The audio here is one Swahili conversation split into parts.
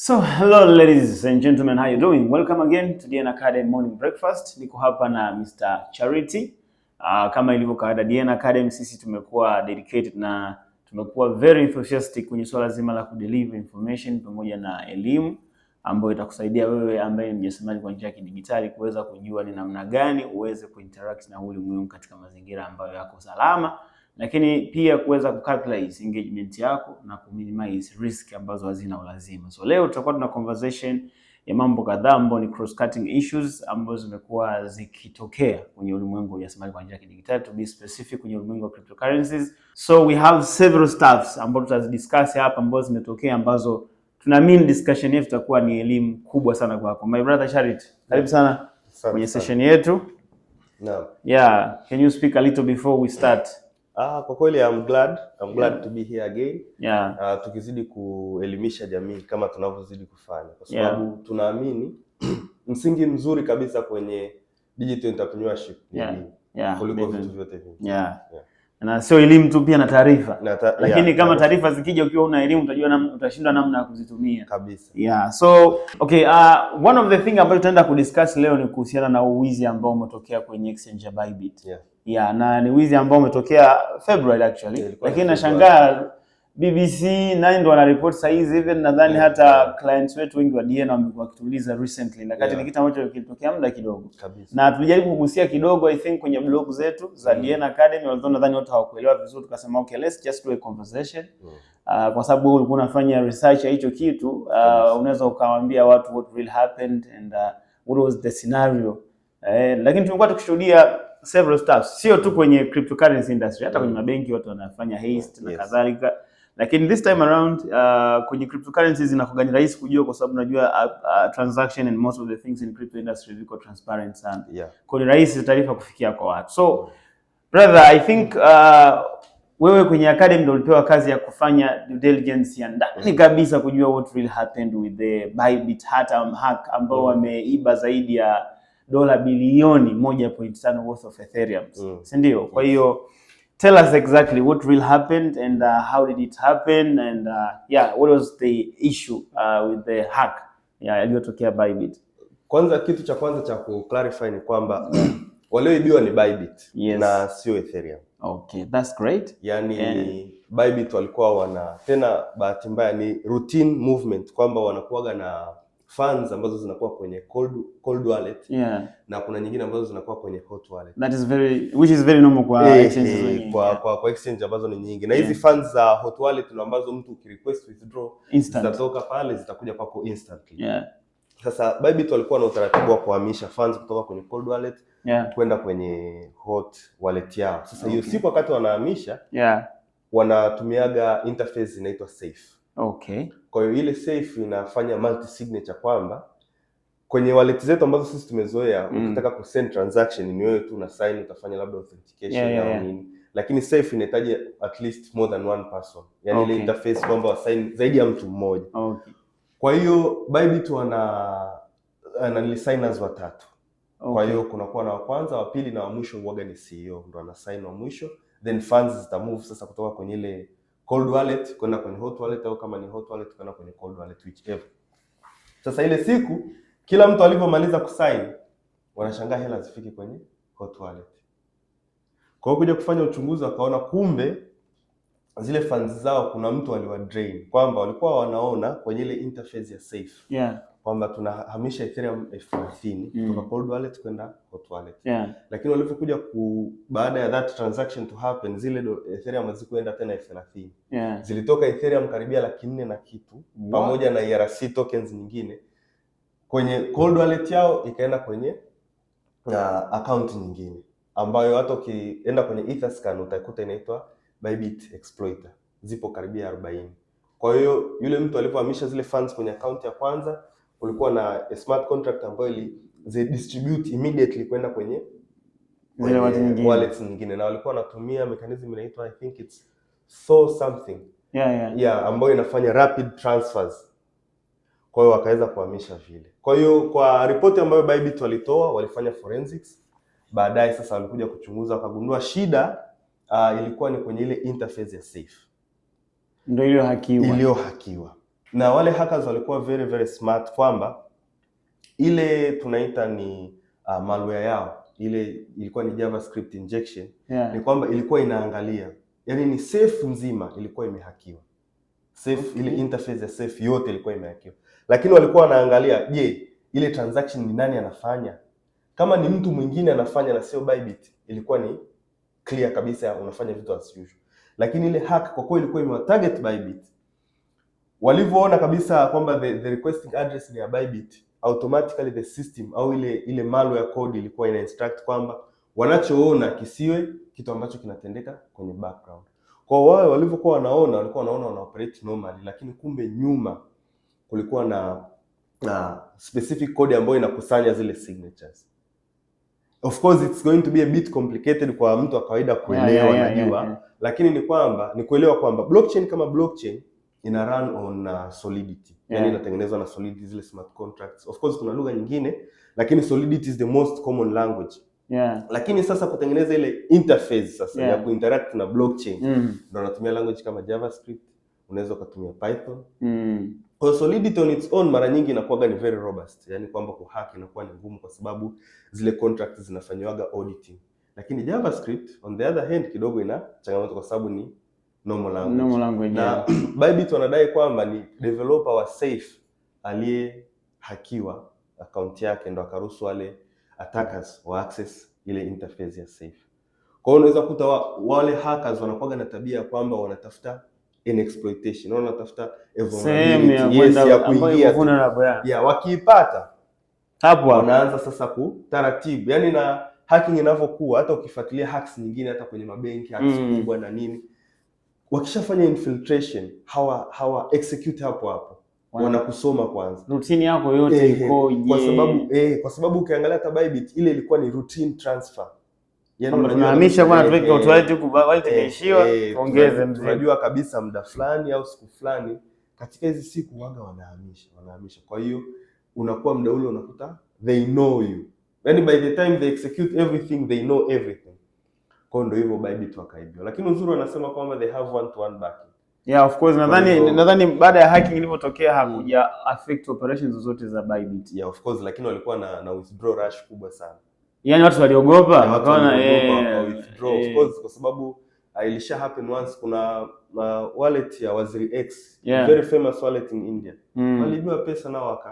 So, hello ladies and gentlemen, how you doing? Welcome again to DN Academy Morning Breakfast. Niko hapa na Mr. Charity. Kama ilivyo kawaida, DN Academy sisi tumekuwa dedicated na tumekuwa very enthusiastic kwenye swala zima la kudeliver information pamoja na elimu ambayo itakusaidia wewe ambaye ni mjasiriamali kwa njia ya kidijitali kuweza kujua ni namna gani uweze kuinteract na ulimwengu katika mazingira ambayo yako salama, lakini pia kuweza kucapitalize engagement yako na kuminimize risk ambazo hazina ulazima. So leo tutakuwa tuna conversation ya mambo kadhaa ambayo ni cross cutting issues ambazo zimekuwa zikitokea kwenye ulimwengu wa ujasiriamali kwa njia ya kidijitali, to be specific kwenye ulimwengu wa cryptocurrencies. So we have several stuffs ambazo tutazidiscuss hapa ambazo zimetokea, ambazo tunaamini discussion yetu itakuwa ni elimu kubwa sana kwako. My brother Charity, karibu sana kwenye session yetu. Naam. Yeah, can you speak a little before we start? Kwa kweli I'm glad to be here again. Yeah. Tukizidi kuelimisha jamii kama tunavyozidi kufanya, kwa sababu tunaamini msingi mzuri kabisa kwenye digital entrepreneurship kuliko vitu vyote vingi. Na sio elimu tu, pia na taarifa. Lakini kama taarifa zikija ukiwa una elimu utajua utashindwa namna ya kuzitumia kabisa. So okay, one of the thing ambayo tutaenda kudiscuss leo ni kuhusiana na uwizi ambao umetokea kwenye exchange ya Bybit. Na ni wizi ambao umetokea February actually. Lakini nashangaa BBC naye ndo wanareport saa hizi, even nadhani hata clients wetu wengi wa DN wamekuwa wakituuliza recently, na kati ni kitu ambacho kilitokea muda kidogo kabisa. Na tulijaribu kugusia kidogo I think kwenye blog zetu za DN Academy, although nadhani watu hawakuelewa vizuri, tukasema okay, let's just do a conversation. Kwa sababu ulikuwa unafanya research ya hicho kitu, unaweza ukawaambia watu what really happened and what was the scenario. Lakini tumekuwa tukishuhudia several stuff, sio tu kwenye cryptocurrency industry, hata kwenye mabenki watu wanafanya haste na kadhalika. Lakini this time around kwenye cryptocurrencies inakuwa ni rahisi kujua, kwa sababu unajua transaction and most of the things in crypto industry ziko transparent sana. Kwa hiyo ni rahisi taarifa kufikia kwa watu. So brother, I think wewe kwenye academy ndio ulipewa kazi ya kufanya due diligence ya ndani kabisa kujua what really happened with the Bybit hack ambao wameiba zaidi ya dola bilioni 1.5 worth of Ethereum. Si ndio? Kwa hiyo tell us exactly what really happened and how did it happen and what was the issue with the hack iliyotokea Bybit. Kwanza, kitu cha kwanza cha ku-clarify ni kwamba walioibiwa ni Bybit na sio Ethereum. Okay, that's great. Bybit walikuwa tena bahati mbaya ni routine movement, kwamba wanakuaga na funds ambazo zinakuwa kwenye cold wallet na kuna nyingine ambazo zinakuwa kwenye hot wallet. Which is very normal kwa exchanges nyingi. Kwa exchange ambazo ni nyingi. Na hizi funds za hot wallet ni ambazo mtu ukirequest withdraw zitatoka pale, zitakuja kwako instantly. Sasa Bybit walikuwa na utaratibu wa kuhamisha funds kutoka kwenye cold wallet kwenda kwenye hot wallet yao. Sasa hiyo siku wakati wanahamisha wanatumiaga interface inaitwa Safe. Kwa hiyo ile Safe inafanya multi signature, kwamba kwenye wallet zetu ambazo sisi tumezoea ukitaka ku send transaction ni wewe tu una sign, utafanya labda authentication au nini, lakini Safe inahitaji at least more than one person, yani ile interface kwamba sign zaidi ya mtu mmoja. Kwa hiyo Bybit ana signers watatu. Kwa hiyo kunakuwa na wa kwanza, wa pili na wa mwisho huaga ni CEO ndo ana sign wa mwisho, then funds zita move sasa kutoka kwenye ile cold wallet kwenda kwenye hot wallet, au kama ni hot wallet kwenda kwenye cold wallet, whichever. Sasa ile siku kila mtu alivyomaliza kusign wanashangaa hela zifike kwenye hot wallet. Kwa hiyo kuja kufanya uchunguzi wakaona kumbe zile funds zao kuna mtu aliwa drain, kwamba walikuwa wanaona kwenye ile interface ya Safe kwamba tunahamisha Ethereum 30,000 kutoka cold wallet kwenda hot wallet. Lakini walipokuja baada ya that transaction to happen, zile Ethereum hazikuenda tena 30,000. Zilitoka Ethereum karibia 400,000 na kitu pamoja na ERC tokens nyingine kwenye cold wallet yao, ikaenda kwenye account nyingine ambayo hata ukienda kwenye Etherscan utakuta inaitwa Bybit Exploiter, zipo karibia 40. Kwa hiyo yule mtu alipohamisha zile funds kwenye account ya kwanza, kulikuwa na a smart contract ambayo distribute immediately kwenda kwenye wallets nyingine, na walikuwa wanatumia mechanism inaitwa I think it's Thor something ambayo inafanya rapid transfers. Kwa hiyo wakaweza kuhamisha vile. Kwa hiyo kwa ripoti ambayo Bybit walifanya forensics, baadaye sasa walikuja kuchunguza, wakagundua shida ilikuwa ni kwenye ile interface ya Safe. Ndio iliyohakiwa. Na wale hackers walikuwa very very smart kwamba ile tunaita ni malware yao, ile ilikuwa ni JavaScript injection. Ni kwamba ilikuwa inaangalia, yani ni safe nzima ilikuwa imehakiwa. Safe ile interface ya safe yote ilikuwa imehakiwa. Lakini walikuwa wanaangalia, je, ile transaction ni nani anafanya? Kama ni mtu mwingine anafanya na sio Bybit, ilikuwa ni clear kabisa unafanya vitu as usual. Lakini ile hack kwa kweli ilikuwa imetarget Bybit. Walivyoona kabisa kwamba the requesting address ni ya Bybit, automatically the system au ile malware code ilikuwa ina instruct kwamba wanachoona kisiwe kitu ambacho kinatendeka kwenye background. Kwa wao walivyokuwa wanaona, walikuwa wanaona wana operate normally, lakini kumbe nyuma kulikuwa na specific code ambayo inakusanya zile signatures. Of course it's going to be a bit complicated kwa mtu wa kawaida kuelewa, najua. Lakini ni kuelewa kwamba blockchain kama blockchain ina run on Solidity. Yani inatengenezwa na Solidity, zile smart contracts. Of course kuna lugha nyingine, lakini Solidity is the most common language. Lakini sasa kutengeneza ile interface sasa ya kuinteract na blockchain ndio unatumia language kama JavaScript, unaweza kutumia Python. Kwa Solidity on its own mara nyingi inakuwa ni very robust, yani kwamba kuhack inakuwa ni ngumu kwa sababu zile contracts zinafanywaga auditing. Lakini JavaScript on the other hand kidogo ina changamoto kwa sababu ni normal language. Na Bybit wanadai kwamba ni developer wa Safe aliyehakiwa account yake ndo akaruhusu wale attackers wa access ile interface ya Safe. Kwa hiyo unaweza kukuta wale hackers wanakuwa na tabia kwamba wanatafuta an exploitation, wanatafuta vulnerability ya kuingia. Wakiipata hapo wanaanza sasa kutaratibu. Yani na hacking inavyokuwa, hata ukifuatilia hacks nyingine hata kwenye mabenki, hacks kubwa na nini, wakishafanya infiltration hawa execute hapo. Wanakusoma kwanza routine yako yote ikoje, kwa sababu ukiangalia hata Bybit ile ilikuwa ni routine transfer. Yani tunahamisha bwana, tuweke automatic huko, wallet imeishiwa tuongeze mzee. Unajua kabisa muda fulani au siku fulani katika hizi siku waga wanahamisha. Kwa hiyo unakuwa muda ule unakuta they know you. Yani by the time they execute everything they know everything. Kwa ndio hivyo Bybit wakaibiwa. Lakini uzuri wanasema kwamba they have one-to-one backing. Of course, nadhani baada ya hacking ilipotokea hakuja affect operations zote za Bybit. Of course, lakini walikuwa na withdraw rush kubwa sana. Yani watu waliogopa wakaona withdraw, of course, kwa sababu ilisha happen once. Kuna wallet ya Waziri X, very famous wallet in India. Walibiwa pesa nao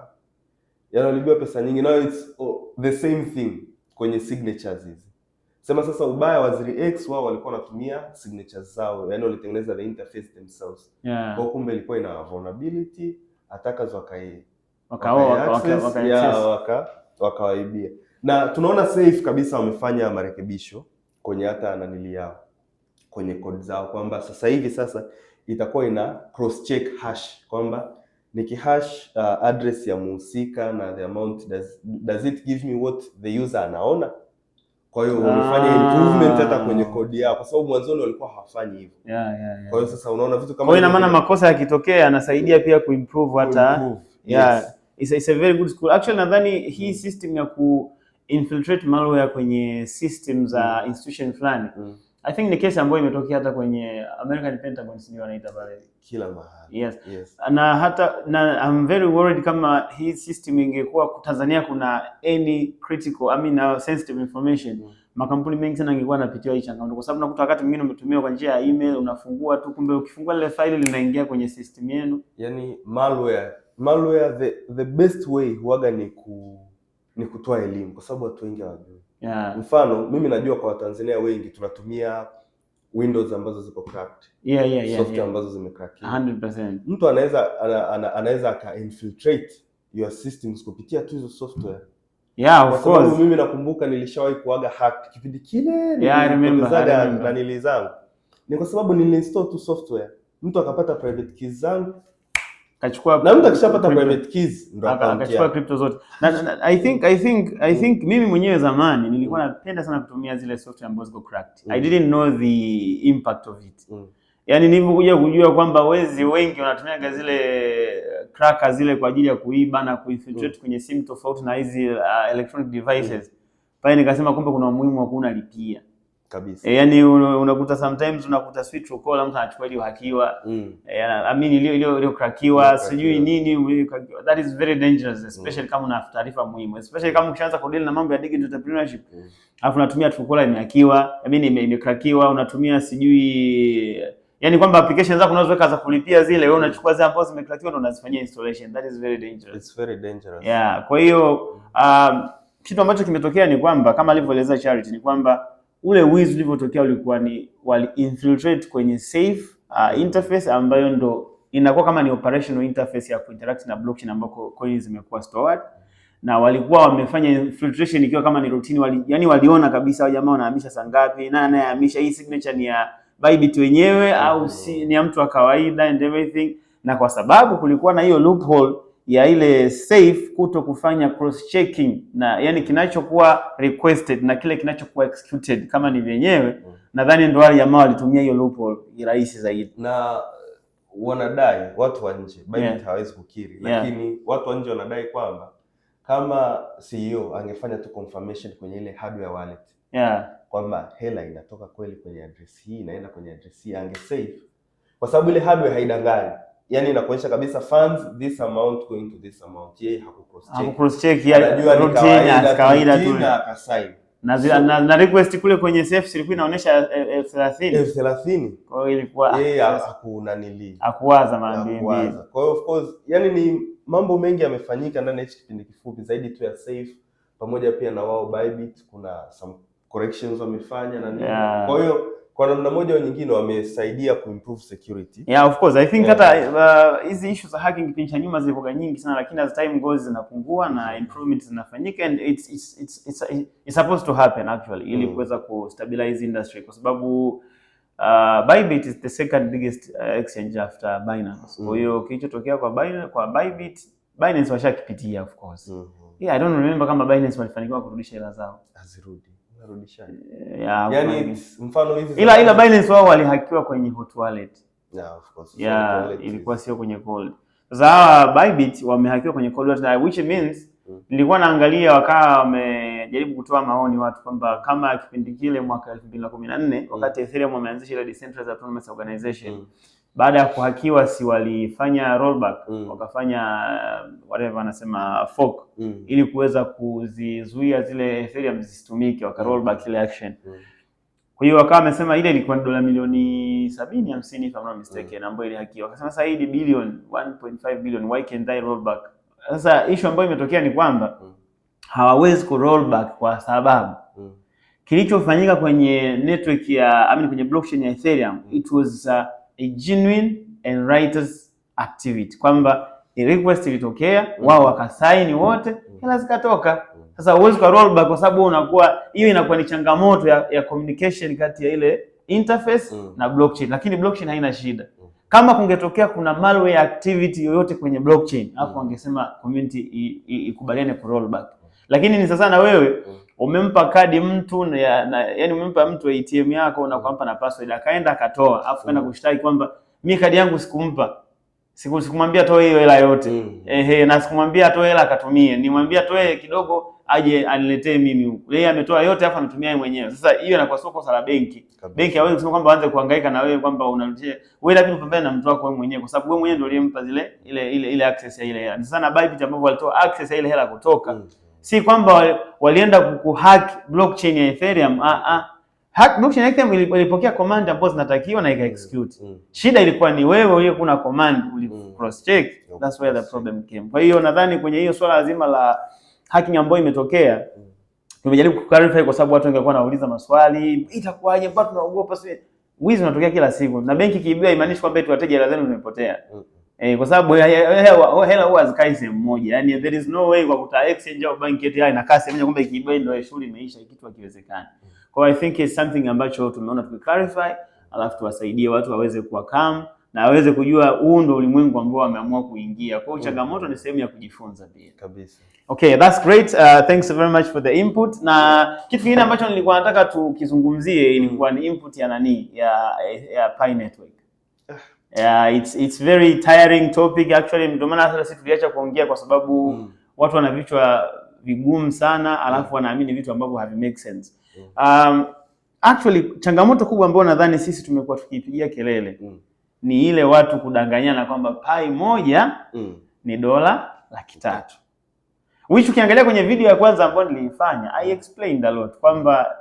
walibiwa pesa nyingi. Now it's the same thing kwenye signatures hizi. Sema sasa ubaya Waziri X wao walikuwa wanatumia signatures zao, yani walitengeneza the interface themselves. Kwa kumbe ilikuwa ina vulnerability, attackers wakawaibia. Na tunaona Safe kabisa wamefanya marekebisho kwenye hata nanili yao, kwenye code zao, kwamba sasa hivi itakuwa ina cross check hash, kwamba nikihash address ya muhusika na the amount, does it give me what the user anaona? Kwa hiyo wamefanya improvement hata kwenye code yao, kwa sababu mwanzoni walikuwa hawafanyi hivyo. Kwa hiyo sasa unaona vitu kama, kwa hiyo ina maana makosa yakitokea anasaidia pia kuimprove hata. It's a very good school. Actually nadhani hii system ya infiltrate malware kwenye system za institution fulani, I think ni case ambayo imetokea hata kwenye American Pentagon, sio wanaita pale kila mahali. Yes. Na I'm very worried kama hii system ingekuwa Tanzania kuna any critical sensitive information, makampuni mengi sana ingekuwa yanapitiwa hii changamoto, kwa sababu nakuta wakati mwingine umetumia kwa njia ya email, unafungua tu, kumbe ukifungua ile file linaingia kwenye system yenu. Yani malware the best way huaga ni kutoa elimu, kwa sababu watu wengi hawajui. Mfano mimi najua kwa Watanzania wengi tunatumia Windows ambazo ziko cracked. Software ambazo zimecrack. 100%. Mtu anaweza infiltrate your systems kupitia tu hizo software. Of course. Mimi nakumbuka nilishawahi kuaga hacked kipindi kile. I remember. Na nilizangu. Ni kwa sababu niliinstall tu software. Mtu akapata private keys zangu. Kachukua, na mtu akishapata private keys ndo akachukua crypto zote. Na I think mimi mwenyewe zamani nilikuwa napenda sana kutumia zile software ambazo ziko cracked. I didn't know the impact of it. Yani nilipokuja kujua kwamba wezi wengi wanatumia zile crackers zile kwa ajili ya kuiba na kuinfiltrate kwenye simu tofauti na hizi electronic devices. Pale nikasema kumbe kuna umuhimu wa kunalipia. kabisa. Yani unakuta sometimes unakuta sweet Truecaller mtu anachukua ile hakiwa I mean ile crakiwa sijui nini, that is very dangerous, especially kama una taarifa muhimu, especially kama ukishaanza kudeal na mambo ya digital entrepreneurship alafu unatumia Truecaller imehakiwa, I mean imecrackiwa, unatumia sijui yani kwamba application zako unazoweka za kulipia zile wewe unachukua zile ambazo zimecrackiwa ndo unazifanyia installation. That is very dangerous. It's very dangerous. Yeah, kwa hiyo kitu ambacho kimetokea ni kwamba kama alivyoeleza Charity ni kwamba ule wizi ulivyotokea ulikuwa ni wali infiltrate kwenye safe interface ambayo ndo inakuwa kama ni operational interface ya kuinteract na blockchain ambako coins zimekuwa stored, na walikuwa wamefanya infiltration ikiwa kama ni routine, yani waliona kabisa hao jamaa wanahamisha saa ngapi, na anayehamisha hii signature ni ya Bybit wenyewe au si ni ya mtu wa kawaida and everything, na kwa sababu kulikuwa na hiyo loophole ya ile safe kuto kufanya cross checking na yani kinachokuwa requested na kile kinachokuwa executed kama ni wenyewe, nadhani ndio wale jamaa walitumia hiyo loophole rahisi zaidi. Na wanadai watu wa nje, Bybit hawezi kukiri, lakini watu wa nje wanadai kwamba kama CEO angefanya tu confirmation kwenye ile hardware wallet kwamba hela inatoka kweli kwenye address hii inaenda kwenye address hii, angesave, kwa sababu ile hardware haidanganyi. Yani inakuonyesha kabisa funds this amount going to this amount. Yeye hakucross check, anajua ni kawaida tu na akasign. Na request kule kwenye safe ilikuwa inaonyesha 30. Kwa hiyo ilikuwa yeye hakuna nili. Hakuwaza mara mbili. Kwa hiyo of course yani ni mambo mengi yamefanyika ndani ya kipindi kifupi zaidi tu ya safe, pamoja pia na wao Bybit kuna some corrections wamefanya na nini. Kwa hiyo kwa namna moja au nyingine wamesaidia kuimprove security. Yeah, of course. I think hata hizi issues za hacking kipindi cha nyuma zilikuwa nyingi sana, lakini as time goes zinapungua na improvements zinafanyika, and it's supposed to happen actually ili kuweza ku stabilize industry, kwa sababu Bybit is the second biggest exchange after Binance. Kwa hiyo kilichotokea kwa Binance washakipitia of course. Yeah, I don't remember kama Binance walifanikiwa kurudisha hela zao. Azirudi. Yani mfano hizi ila Binance wao walihakiwa kwenye hot wallet. Of course. Ilikuwa sio kwenye cold. Sasa Bybit wamehakiwa kwenye cold wallet, which means nilikuwa naangalia wakawa wamejaribu kutoa maoni watu kwamba kama kipindi kile mwaka 2014 wakati Ethereum wameanzisha ile decentralized autonomous organization, baada ya kuhakiwa si walifanya rollback, wakafanya whatever anasema fork ili kuweza kuzizuia zile Ethereum zisitumike, waka rollback ile action. Kwa hiyo wakawa wamesema ile ilikuwa dola milioni 70-50 if I'm not mistaken ambayo ilihakiwa. Wakasema sasa hii billion 1.5 billion, why can't they rollback? Sasa issue ambayo imetokea ni kwamba hawawezi ku rollback kwa sababu kilichofanyika kwenye network ya kwenye blockchain ya Ethereum, it was a genuine and righteous activity, kwamba request ilitokea, wao wakasaini wote, hela zikatoka. Sasa huwezi ka rollback kwa sababu unakuwa hiyo inakuwa ni changamoto ya communication kati ya ile interface na blockchain, lakini blockchain haina shida. Kama kungetokea kuna malware activity yoyote kwenye blockchain, hapo wangesema community ikubaliane ku rollback. Lakini ni sasa na wewe umempa kadi mtu yani umempa mtu ATM yako na kumpa na password, akaenda akatoa, afu kaenda kushtaki kwamba mimi kadi yangu sikumpa. Sikumwambia toe hiyo hela yote. Na sikumwambia toe hela akatumie. Nimwambia toe kidogo aje aniletee mimi huko. Yeye ametoa yote afa anatumia yeye mwenyewe. Sasa hiyo inakuwa sio kosa la benki. Benki hawezi kusema kwamba aanze kuhangaika na wewe kwamba unarudishia. Wewe lakini upambane na mtu wako wewe mwenyewe, kwa sababu wewe mwenyewe ndio uliyempa ile access ya ile hela. Sasa na Bybit ambapo walitoa access ya ile hela kutoka. Si kwamba walienda kuhack blockchain ya Ethereum. Hack blockchain ya Ethereum ilipokea command ambazo zinatakiwa na ika-execute. Shida ilikuwa ni wewe uliyekuwa na command cross check. That's where the problem came. Kwa hiyo nadhani kwenye hiyo swala zima la hacking ambayo imetokea, tumejaribu ku-clarify kwa sababu watu wengekuwa wanauliza maswali, itakuwaje bado tunaogopa sisi? Wizi unatokea kila siku. Na benki kiibia imaanishi kwamba eti wateja hela zenu zimepotea. Kwa sababu hela huwa hazikai sehemu moja. Yaani there is no way kwa kuta exchange au bank eti inakaa sehemu moja kwamba ikiibia ndio shughuli imeisha, kitu hakiwezekani. Kwa I think it's something ambacho tumeona tukiclarify, alafu tuwasaidie watu waweze kuwa calm na waweze kujua huu ndio ulimwengu ambao wameamua kuingia. Kwa hiyo changamoto ni sehemu ya kujifunza pia. Kabisa. Okay, that's great. Thanks very much for the input. Na kitu kingine ambacho nilikuwa nataka tukizungumzie ilikuwa ni input ya ya Pi Network. It's very tiring topic actually. Ndio maana hata sisi tuliacha kuongea kwa sababu watu wana vichwa vigumu sana, alafu wanaamini vitu ambavyo havi make sense. Actually changamoto kubwa ambayo nadhani sisi tumekuwa tukipigia kelele ni ile watu kudanganyana kwamba pi moja ni $300,000. Which ukiangalia kwenye video ya kwanza ambayo niliifanya, I explained a lot kwamba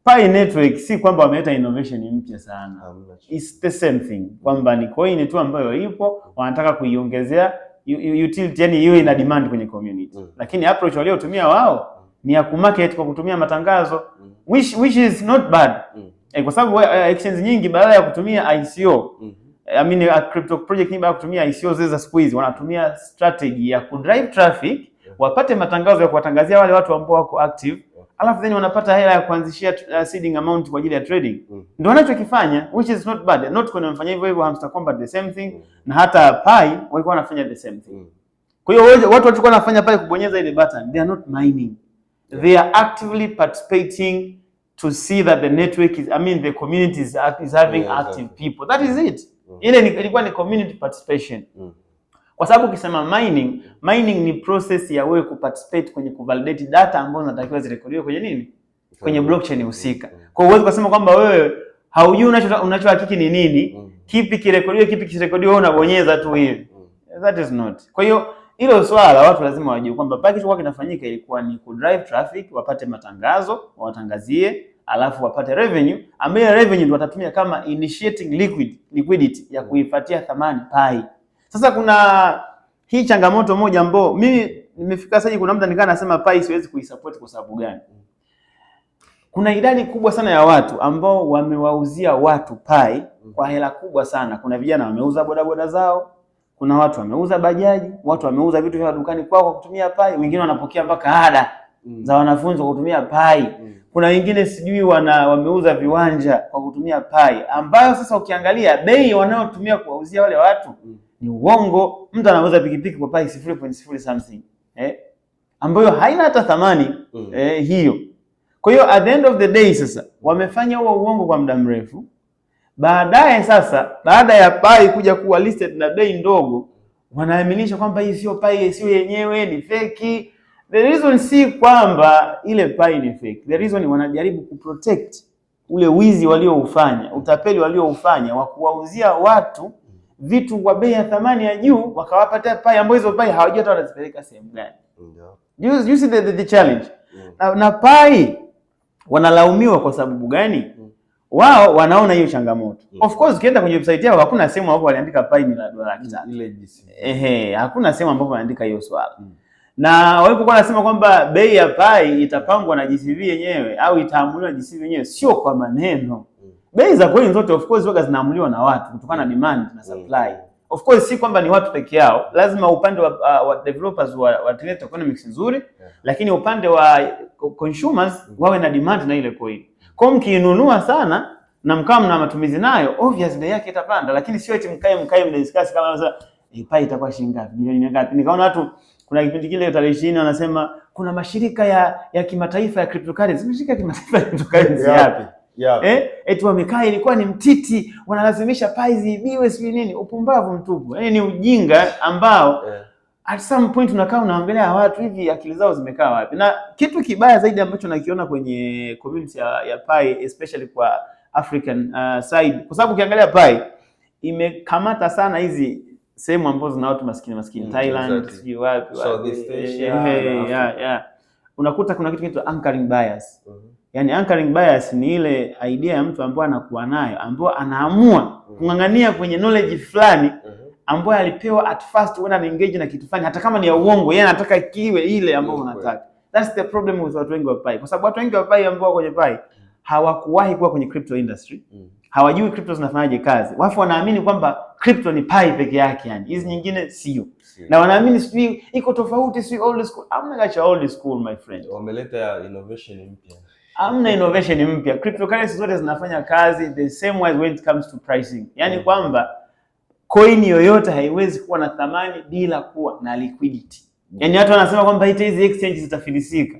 Pi network si kwamba wameleta innovation mpya sana. It's the same thing. Kwamba ni coin tu ambayo ipo, wanataka kuiongezea utility, yani iwe ina demand kwenye community. Lakini approach waliotumia wao ni ya kumarket kwa kutumia matangazo, which is not bad. Kwa sababu exchange nyingi badala ya kutumia ICO, I mean a crypto project nyingi badala ya kutumia ICO za siku hizi wanatumia strategy ya kudrive traffic, wapate matangazo ya kuwatangazia wale watu ambao wako active, alafu then wanapata hela ya kuanzishia seeding amount kwa ajili ya trading. Ndio wanachokifanya, which is not bad. Not kwa wanafanya hivyo Hamster Combat the same thing, na hata Pi walikuwa wanafanya the same thing. Kwa hiyo watu walikuwa wanafanya Pi kubonyeza ile button, they are not mining. They are actively participating to see that the network is, I mean the community is having active people. That is it. Ile ilikuwa ni community participation. Kwa sababu ukisema mining ni process ya wewe kuparticipate kwenye kuvalidate data ambazo zinatakiwa zirekodiwe kwenye nini? Kwenye blockchain husika. Kwa hiyo huwezi kusema kwamba wewe haujui unachohakiki ni nini, kipi kirekodiwe, kipi kisirekodiwe, wewe unabonyeza tu hivi. That is not. Kwa hiyo hilo swala watu lazima wajue kwamba package kwa kinafanyika ilikuwa ni ku drive traffic, wapate matangazo, watangazie, alafu wapate revenue, ambayo revenue ndio watatumia kama initiating liquidity ya kuipatia thamani Pi. Sasa kuna hii changamoto moja ambayo mimi nimefika sasa, kuna mtu nikaa nasema Pi siwezi kuisupport kwa sababu gani? Kuna idadi kubwa sana ya watu ambao wamewauzia watu Pi kwa hela kubwa sana. Kuna vijana wameuza bodaboda zao, kuna watu wameuza bajaji, watu wameuza vitu vya dukani kwao kwa kutumia Pi, wengine wanapokea mpaka ada za wanafunzi kwa kutumia Pi. Kuna wengine sijui wameuza viwanja kwa kutumia Pi, ambayo sasa ukiangalia bei wanayotumia kuwauzia wale watu ni uongo. Mtu anauza pikipiki kwa Pi 0.0 something, ambayo haina hata thamani hiyo. Kwa hiyo at the end of the day sasa wamefanya huo uongo kwa muda mrefu. Baadaye sasa, baada ya Pi kuja kuwa listed na bei ndogo, wanaaminisha kwamba hii sio Pi, sio yenyewe, ni fake. The reason si kwamba ile Pi ni fake. The reason wanajaribu kuprotect ule wizi walioufanya, utapeli walioufanya wa kuwauzia watu vitu kwa bei ya thamani ya juu, wakawapatia Pi ambazo hizo Pi hawajui hata wanazipeleka sehemu gani. You see the challenge. Na Pi wanalaumiwa kwa sababu gani? Wao wanaona hiyo changamoto. Of course ukienda kwenye website yao hakuna sehemu ambapo waliandika Pi ni $300,000. Ile GCV. Hakuna sehemu ambapo wanaandika hiyo swala. Na walipokuwa wanasema kwamba bei ya Pi itapangwa na GCV yenyewe au itaamuliwa na GCV yenyewe, sio kwa maneno. Bei za coin zote of course waga zinaamuliwa na watu kutokana na demand na supply. Of course si kwamba ni watu peke yao, lazima upande wa developers wa internet economics nzuri, lakini upande wa consumers wawe na demand na ile coin. Kwa mkiinunua sana na mkao mna matumizi nayo, obviously bei yake itapanda, lakini sio eti mkae mdiscuss kama sasa Pi itakuwa shilingi ngapi, milioni ngapi. Nikaona watu kuna kipindi kile tarehe 20 wanasema kuna mashirika ya kimataifa ya cryptocurrency. Mashirika ya kimataifa ya cryptocurrency yapi? Eti wamekaa ilikuwa ni mtiti, wanalazimisha Pi ziibiwe sio nini, upumbavu mtupu. Yaani ni ujinga ambao at some point unakaa unaangalia watu hivi akili zao zimekaa wapi. Na kitu kibaya zaidi ambacho nakiona kwenye community ya Pi, especially kwa African side, kwa sababu ukiangalia Pi imekamata sana hizi sehemu ambazo zina watu maskini Thailand, sijui wapi Southeast Asia. Unakuta kuna kitu kinaitwa anchoring bias. Yaani anchoring bias ni ile idea ya mtu ambaye anakuwa nayo, ambaye anaamua kung'ang'ania kwenye knowledge fulani ambayo alipewa at first when ana engage na kitu fulani, hata kama ni ya uongo, yeye anataka kiwe ile ambayo unataka. That's the problem with watu wengi wa Pi. Kwa sababu watu wengi wa Pi ambao kwenye Pi hawakuwahi kuwa kwenye crypto industry. Hawajui crypto zinafanyaje kazi. Wafu wanaamini kwamba crypto ni Pi peke yake, yani hizi nyingine sio. Na wanaamini sijui iko tofauti, sio old school. Hamna gacha old school my friend. Wameleta innovation mpya. Hamna innovation mpya. Cryptocurrency zote zinafanya kazi the same way when it comes to pricing. Yaani kwamba coin yoyote haiwezi kuwa na thamani bila kuwa na liquidity. Yaani watu wanasema kwamba hizi exchange zitafilisika.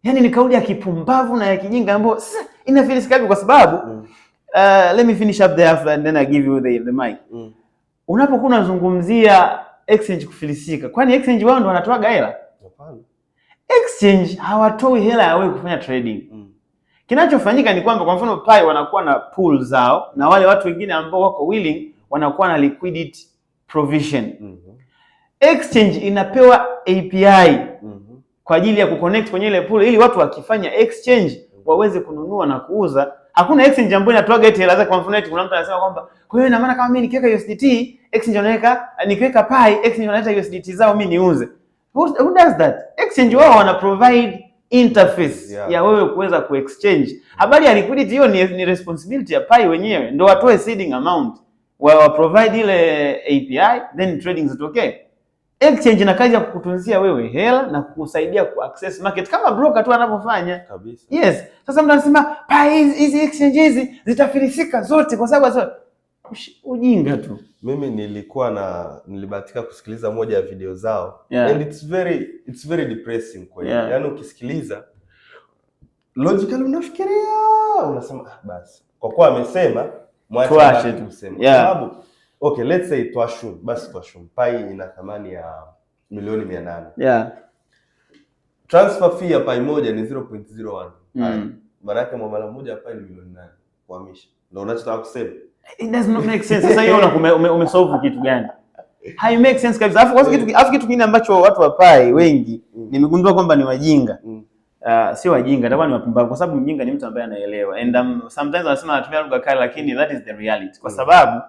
Yaani ni kauli ya kipumbavu na ya kijinga ambayo inafilisika kwa sababu let me finish up there and then I give you the mic. Unapokuwa unazungumzia exchange kufilisika, kwani exchange wao ndio wanatoa hela? Hapana. Exchange hawatoi hela ya wewe kufanya trading. Kinachofanyika ni kwamba kwa mfano Pi wanakuwa na pool zao na wale watu wengine ambao wako willing wanakuwa na liquidity provision. Exchange inapewa API kwa ajili ya kuconnect kwenye ile pool ili watu wakifanya exchange waweze kununua na kuuza. Hakuna exchange ambayo inatoa eti hela zake. Kwa mfano eti kuna mtu anasema kwamba kwa hiyo ina maana kama mimi nikiweka USDT exchange wanaweka, nikiweka Pi exchange wanaleta USDT zao mimi niuze. Who does that? Exchange wao wana provide interface ya wewe kuweza kuexchange. Habari ya liquidity hiyo ni responsibility ya Pi wenyewe. Ndio watoe seeding amount. Wa provide ile API then trading zitokee. Exchange ina kazi ya kukutunzia wewe hela na kukusaidia kuaccess market kama broker tu anavyofanya. Kabisa. Yes. Sasa mtu anasema Pi hizi exchange hizi zitafilisika zote kwa sababu ujinga tu. Mimi nilibahatika kusikiliza moja ya video zao and it's very depressing kwa hiyo. Yaani ukisikiliza logically unafikiria unasema basi kwa kuwa amesema mwache tu kusema. Sababu okay, let's say tuashum Pi ina thamani ya milioni 800. Transfer fee ya Pi moja ni 0.01. Maana yake muamala mmoja ya Pi ni milioni 8 kuhamisha. Ndio unachotaka kusema? It does not make sense. Sasa hiyo umesolve kitu gani? Hai make sense kabisa. Alafu kitu kingine ambacho watu wa Pi wengi nimegundua kwamba ni wajinga. Sio wajinga, atakuwa ni wapumbavu kwa sababu mjinga ni mtu ambaye anaelewa. And sometimes anasema anatumia lugha kali lakini that is the reality. Kwa sababu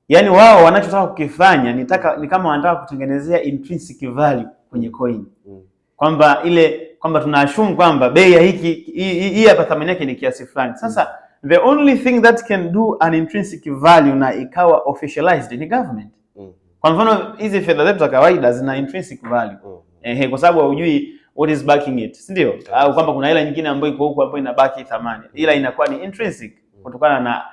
yani wao wanachotaka kukifanya ni kama wanataka kutengenezea intrinsic value kwenye coin. Kwamba tunaassume kwamba bei ya hii hapa thamani yake ni kiasi fulani. Sasa the only thing that can do an intrinsic value na ikawa officialized ni government. Kwa mfano hizi fedha zetu za kawaida zina intrinsic value. Kwa sababu hujui what is backing it, si ndio? Au kwamba kuna hela nyingine ambayo iko huko ambayo inabaki thamani. Ila inakuwa ni intrinsic kutokana na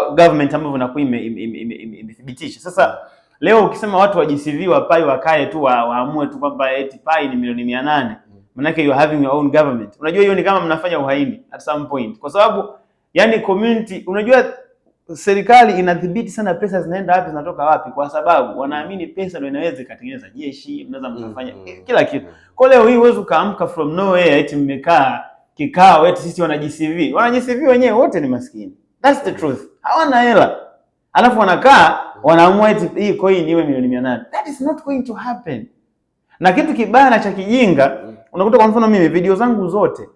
government ambavyo inakuwa imethibitisha. Sasa leo ukisema watu wa GCV wa Pi wakae tu waamue tu kwamba eti Pi ni milioni 800, maana yake you are having your own government. Unajua hiyo ni kama mnafanya uhaini at some point. Kwa sababu yani community, unajua serikali inadhibiti sana pesa zinaenda wapi zinatoka wapi, kwa sababu wanaamini pesa ndio inaweza ikatengeneza jeshi, mnaweza mkafanya kila kitu. Kwa leo hii huwezi ukaamka from nowhere eti mmekaa kikao eti sisi wana GCV. Wana GCV wenyewe wote ni maskini. That's the truth. Hawana hela. Alafu wanakaa wanaamua eti hii coin iwe milioni 800. That is not going to happen. Na kitu kibaya na cha kijinga, unakuta kwa mfano mimi video zangu zote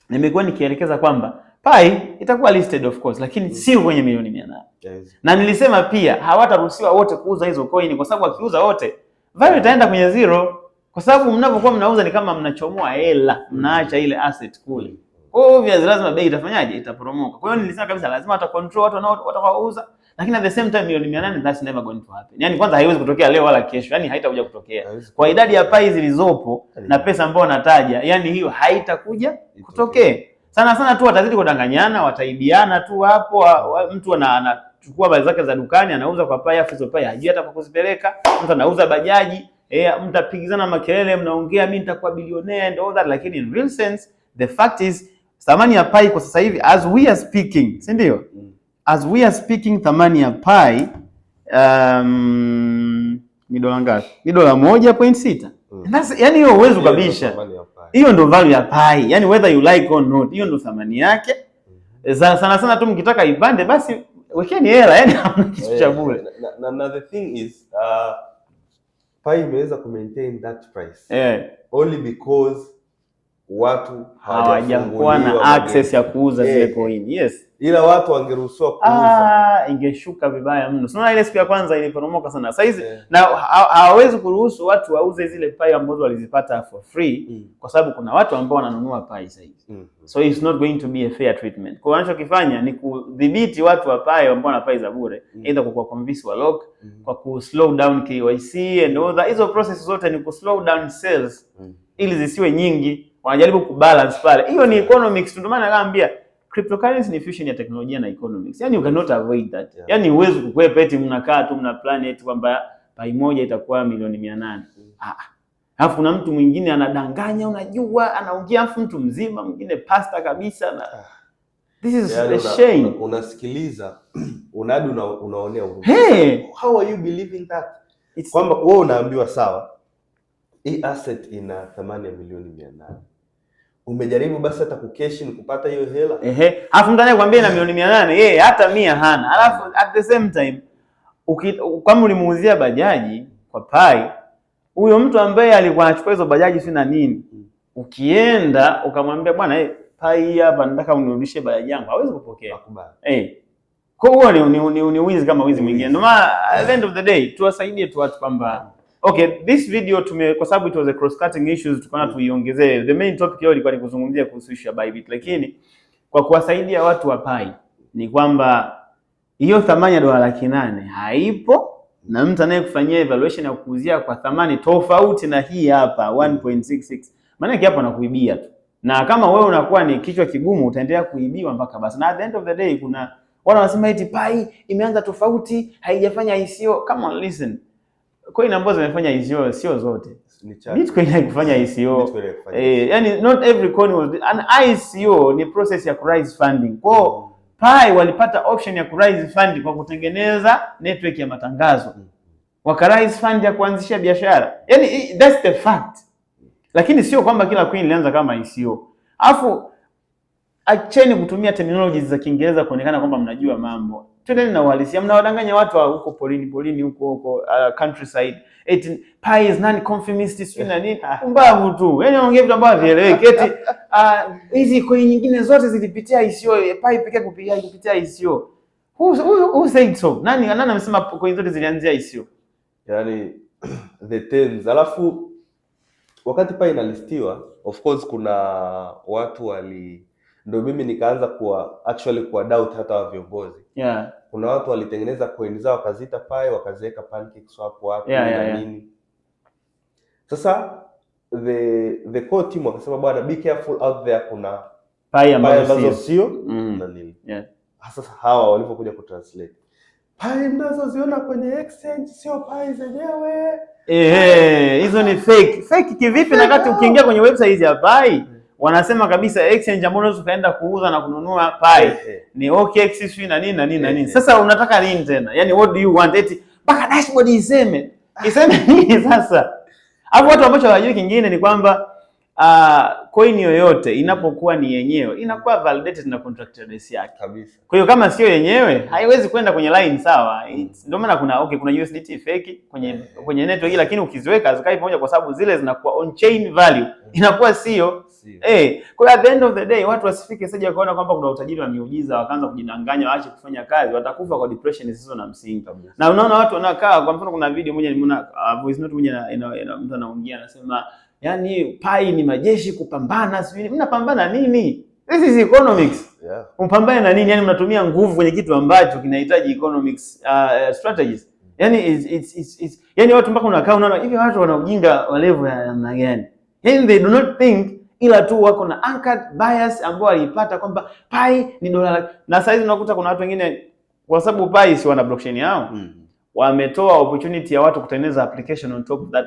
nimekuwa nikielekeza kwamba Pi itakuwa listed of course, lakini sio kwenye milioni 800. Na nilisema pia hawataruhusiwa wote kuuza hizo coin kwa sababu wakiuza wote value itaenda kwenye zero, kwa sababu mnapokuwa mnauza ni kama mnachomoa hela, mnaacha ile asset kule. Kwa hiyo obviously lazima bei itafanyaje? Itaporomoka. Kwa hiyo nilisema kabisa lazima wata control watu watakaouza, lakini at the same time milioni 800 that's never going to happen. Yaani kwanza haiwezi kutokea leo wala kesho. Yaani haitakuja kutokea. Kwa idadi ya Pi zilizopo na pesa ambayo nataja, yaani hiyo haitakuja kutokea. Sana tu watazidi kudanganyana, wataibiana tu hapo. Mtu anachukua mali zake za dukani anauza kwa Pi, afu hizo Pi hajui hata kwa kuzipeleka. Mtu anauza bajaji, mtapigizana makelele, mnaongea mimi nitakuwa bilionea and all that, lakini in real sense the fact is thamani ya Pi kwa sasa hivi as we are speaking, si ndio? As we are speaking thamani ya Pi ni dola ngapi? Ni dola 1.6. Yaani hiyo uwezo kabisa. Hiyo ndo value ya Pi. Yaani whether you like or not, hiyo ndo thamani yake. Sana tu mkitaka ibande basi wekeni hela, yaani hamna kitu cha bure. Na the thing is Pi imeweza ku maintain that price. Only because watu hawajakuwa na access ya kuuza zile coin. Yes. Ila watu wangeruhusiwa kuuza. Ingeshuka vibaya mno. Unaona ile siku ya kwanza iliporomoka sana. Sasa hizi na hawawezi kuruhusu watu wauze zile Pi ambazo walizipata for free kwa sababu kuna watu ambao wananunua Pi sasa hivi. So it's not going to be a fair treatment. Kwa wanachokifanya ni kudhibiti watu wa Pi ambao wana Pi za bure, either kwa convince wa lock, kwa ku slow down KYC and all that. Hizo process zote ni ku slow down sales ili zisiwe nyingi. Wanajaribu kubalance pale. Hiyo ni economics. Ndio maana naambia cryptocurrency ni fusion ya teknolojia na economics. Yaani you cannot avoid that. Yaani huwezi kukwepa eti mnakaa tu mna plan eti kwamba Pi moja itakuwa milioni 800. Alafu kuna mtu mwingine anadanganya, unajua, anaongea afu mtu mzima, mwingine pasta kabisa na this is a shame. Unasikiliza, unadi unaonea huruma. Hey, how are you believing that? Kwamba wewe unaambiwa sawa, hii asset ina thamani ya milioni 800. umejaribu basi hata kukeshi ni kupata hiyo hela. Alafu mtu anayekwambia na milioni 800 yeye hata 100 hana. Alafu at the same time kama ulimuuzia bajaji kwa Pai, huyo mtu ambaye alikuwa anachukua hizo bajaji si na nini, ukienda ukamwambia bwana Pai hapa nataka unirudishie bajaji yangu, hawezi kupokea. Akubali. Kwa hiyo ni wizi kama wizi mwingine. Ndio maana at the end of the day tuwasaidie tu watu kwamba okay, this video kwa sababu it was a cross cutting issues tukaona tuiongezee. The main topic leo ilikuwa ni kuzungumzia kuhusu issue ya Bybit, lakini kwa kuwasaidia watu wa Pai ni kwamba hiyo thamani ya $800 haipo, na mtu anayekufanyia evaluation ya kuuzia kwa thamani tofauti na hii hapa 1.66, maana yake hapo anakuibia tu. Na kama wewe unakuwa ni kichwa kigumu utaendelea kuibiwa mpaka basi. Na at the end of the day kuna wale wanasema eti Pai imeanza tofauti, haijafanya ICO. Come on, listen. Coin ambazo zimefanya ICO sio zote. Bitcoin haikufanya ICO. Yani not every coin was an ICO, ni process ya raise funding. Kwa Pai walipata option ya raise funding kwa kutengeneza network ya matangazo. Waka raise fund ya kuanzisha biashara. Yani that's the fact. Lakini sio kwamba kila coin ilianza kama ICO. Alafu acheni kutumia terminologies za Kiingereza kuonekana kwamba mnajua mambo. Twendeni na uhalisia. Mnawadanganya watu huko polini huko countryside. Eti Pai is non-conformist sio na nini? Mbavu tu. Yaani ongea vitu ambavyo vieleweki. Eti hizi coin nyingine zote zilipitia ICO, Pai pekee kupitia ICO. Who said so? Nani amesema coin zote zilianzia ICO? Yaani the tens. Alafu wakati Pai inalistiwa, of course kuna watu ndio mimi nikaanza kuwa doubt hata wa viongozi. Kuna watu walitengeneza coin zao wakaziita Pai, wakaziweka PancakeSwap wapi na nini. Sasa the core team wakasema bwana, be careful out there, kuna Pai ambazo sio na nini. Sasa hawa walipokuja kutranslate, Pai mnazoziona kwenye exchange sio Pai zenyewe. Hizo ni fake. Fake kivipi? Na wakati ukiingia kwenye website ya Pai wanasema kabisa exchange ambayo unaweza kaenda kuuza na kununua Pai ni OKX sio na nini. Sasa unataka nini tena? Yani what do you want? Eti mpaka dashboard iseme nini sasa? Hapo watu ambacho hawajui kingine ni kwamba coin yoyote inapokuwa ni yenyewe inakuwa validated na contract base yake kabisa. Kwa hiyo kama sio yenyewe haiwezi kwenda kwenye line, sawa. Ndio maana kuna USDT fake kwenye network, lakini ukiziweka zikai pamoja kwa sababu zile zinakuwa on chain value inakuwa sio. Kwa at the end of the day watu wasifike sije wakaona kwamba kuna utajiri wa miujiza wakaanza kujidanganya waache kufanya kazi, watakufa kwa depression zisizo na msingi. Na unaona watu wanakaa, kwa mfano kuna video moja nimeona voice note moja mtu anaongea anasema yani Pai ni majeshi kupambana, sio mnapambana nini? This is economics. Mpambane na nini? Yani mnatumia nguvu kwenye kitu ambacho kinahitaji economics strategies. Yani it's yani watu mpaka unakaa unaona hivi watu wana ujinga wa level ya namna gani? Yani they do not think, ila tu wako na anchored bias ambao walipata kwamba Pai ni dola. Na sasa hizi unakuta kuna watu wengine kwa sababu Pai si wana blockchain yao. Wametoa opportunity ya watu kutengeneza application on top of that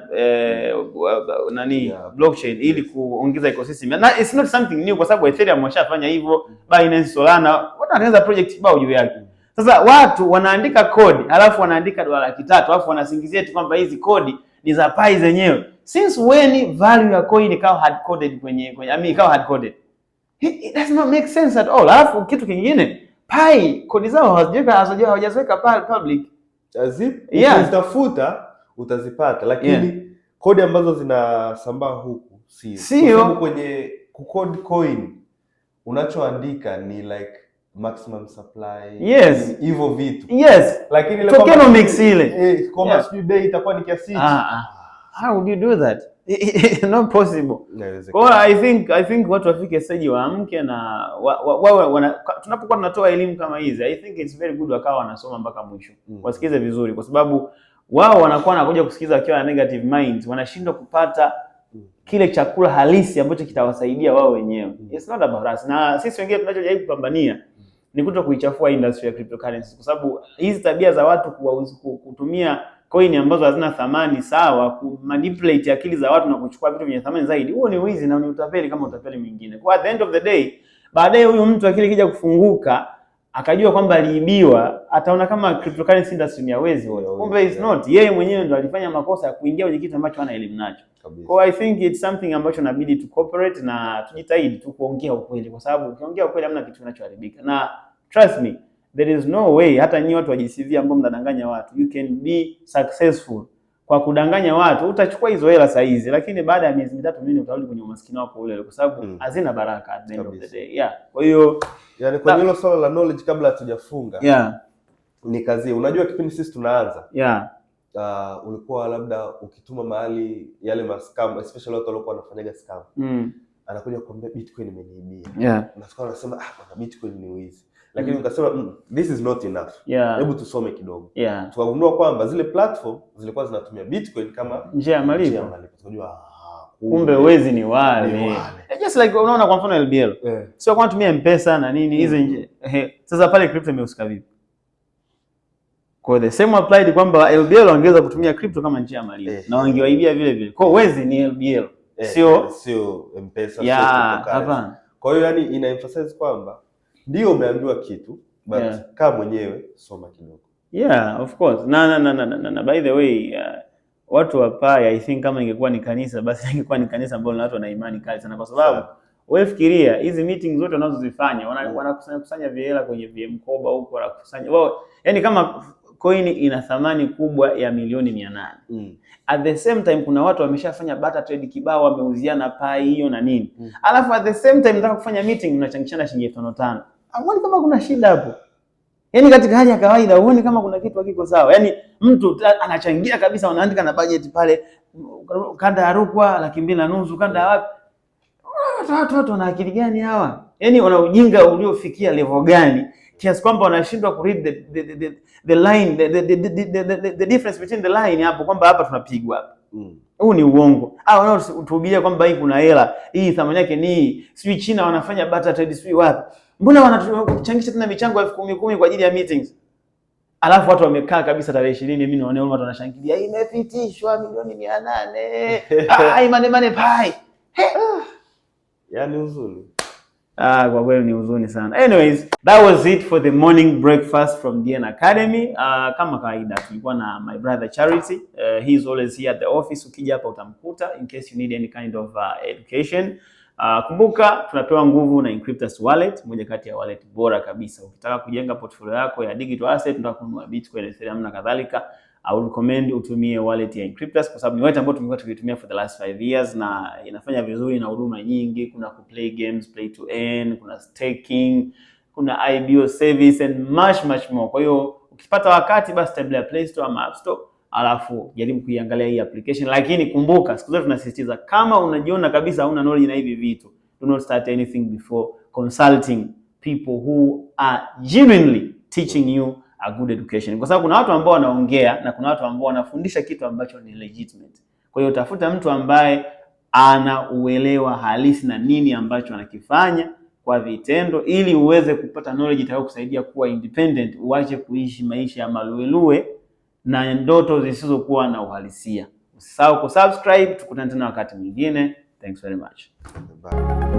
blockchain ili kuongeza ecosystem. Na it's not something new kwa sababu Ethereum washafanya hivyo, Binance, Solana, watu wanatengeneza project kibao juu yake. Sasa watu wanaandika code, alafu wanaandika $300, alafu wanasingizia eti kwamba hizi code ni za Pai zenyewe. Since when value ya coin ikawa hard coded kwenye ikawa hard coded? It does not make sense at all. Alafu kitu kingine, Pai code zao hawajaweka public. Ukitafuta utazipata, lakini kodi ambazo zinasambaa huku sio. Kwenye kucode coin unachoandika ni like maximum supply, hivyo vitu. Lakini ile tokenomics ile kama sijui bei itakuwa ni kiasi. How would you do that? Not possible. Kwa I think watu wafike stage waamke na tunapokuwa tunatoa elimu kama hizi, I think it's very good wakawa wanasoma mpaka mwisho. Wasikize vizuri kwa sababu wao wanakuwa wanakuja kusikiza wakiwa na negative minds, wanashindwa kupata kile chakula halisi ambacho kitawasaidia wao wenyewe. It's not about us. Na sisi wengine tunachojaribu kupambania ni kuto kuichafua industry ya cryptocurrency kwa sababu hizi tabia za watu kutumia coin ambazo hazina thamani sawa, kumanipulate akili za watu na kuchukua vitu vyenye thamani zaidi, huo ni wizi na ni utapeli kama utapeli mwingine. Kwa at the end of the day, baadaye huyu mtu akili kija kufunguka, akajua kwamba aliibiwa, ataona kama cryptocurrency industry ni hawezi huyo. Kumbe is not. Yeye mwenyewe ndo alifanya makosa ya kuingia kwenye kitu ambacho hana elimu nacho. Kwa I think it's something ambacho inabidi tu cooperate na tujitahidi tu kuongea ukweli, kwa sababu ukiongea ukweli hamna kitu kinachoharibika. Na trust me, there is no way hata nyinyi watu wa GCV ambao mnadanganya watu, you can be successful kwa kudanganya watu. Utachukua hizo hela saa hizi, lakini baada ya miezi mitatu mingi utarudi kwenye umaskini wako ule, kwa sababu hazina baraka at the end of the day. Yeah. Kwa hiyo yani kwa hilo swala la knowledge kabla hatujafunga. Ni kazi. Unajua kipindi sisi tunaanza. Ulikuwa labda ukituma mahali yale mascam, especially watu walikuwa wanafanyaga scam. Anakuja kuambia Bitcoin imeniibia. Unafikiri anasema bwana Bitcoin ni wizi. Lakini ukasema this is not enough. Hebu tusome kidogo. Tukagundua kwamba zile platform zilikuwa zinatumia Bitcoin kama njia ya malipo. Tukajua kumbe wezi ni wale. Just like unaona kwa mfano LBL. Sio kwa kutumia M-Pesa na nini hizo nje. Sasa pale crypto imehusika vipi? Kwa the same applied kwamba LBL wangeweza kutumia crypto kama njia ya malipo na wangewaibia vile vile. Kwa wezi ni LBL. Sio M-Pesa, sio hapana. Kwa hiyo yani ina emphasize kwamba ndio umeambiwa kitu but kama mwenyewe soma kidogo. Of course. Na by the way, watu wa Pai I think kama ingekuwa ni kanisa basi ingekuwa ni kanisa ambalo watu wana imani kali sana, kwa sababu wewe fikiria hizi meetings zote wanazozifanya wanakusanya vihela kwenye VM-Koba huko, wanakusanya yani kama coin ina thamani kubwa ya milioni 800. At the same time kuna watu wameshafanya barter trade kibao, wameuziana Pai hiyo na nini. Alafu at the same time nataka kufanya meeting mnachangishana shilingi 5,500. Huoni kama kuna shida hapo? Yaani katika hali ya kawaida huoni kama kuna kitu hakiko sawa? Yaani mtu anachangia kabisa, wanaandika na budget pale, kanda ya Rukwa 2,200, kanda ya wapi? Watu wana akili gani hawa? Yaani wana ujinga uliofikia level gani kiasi kwamba wanashindwa ku read the line, the difference between the line hapo, kwamba hapa tunapigwa hapa. Huu ni uongo. Wanaotuhubiria kwamba hii kuna hela, hii thamani yake ni sijui China wanafanya barter trade sijui wapi. Mbona wanachangisha tena michango 10,000 kwa ajili ya meetings? Alafu watu wamekaa kabisa tarehe 20, mimi naona watu wanashangilia imepitishwa milioni 800. Mane Pai. Yaani huzuni. Kwa kweli ni huzuni sana. Anyways, that was it for the morning breakfast from DN Academy. Kama kawaida tulikuwa na my brother Charity. He is always here at the office. Ukija hapa utamkuta in case you need any kind of education. Kumbuka tunapewa nguvu na Encryptus wallet, moja kati ya wallet bora kabisa. Ukitaka kujenga portfolio yako ya digital asset, unataka kununua Bitcoin, Ethereum na kadhalika, I would recommend utumie wallet ya Encryptus, kwa sababu ni wallet ambayo tumekuwa tukitumia for the last 5 years na inafanya vizuri na huduma nyingi. Kuna ku play games, play to earn, kuna staking, kuna IBO service and much more. Kwa hiyo ukipata wakati basi tembelea Play Store ama App Store, alafu jaribu kuiangalia hii application. Lakini kumbuka, siku zote tunasisitiza, kama unajiona kabisa huna knowledge na hivi vitu, do not start anything before consulting people who are genuinely teaching you a good education. Kwa sababu kuna watu ambao wanaongea na kuna watu ambao wanafundisha kitu ambacho ni legitimate. Kwa hiyo tafuta mtu ambaye ana uelewa halisi na nini ambacho anakifanya kwa vitendo, ili uweze kupata knowledge itakayokusaidia kuwa independent, uache kuishi maisha ya maluelue na ndoto zisizokuwa na uhalisia. Usisahau kusubscribe, tukutane tena wakati mwingine. Thanks very much. Bye.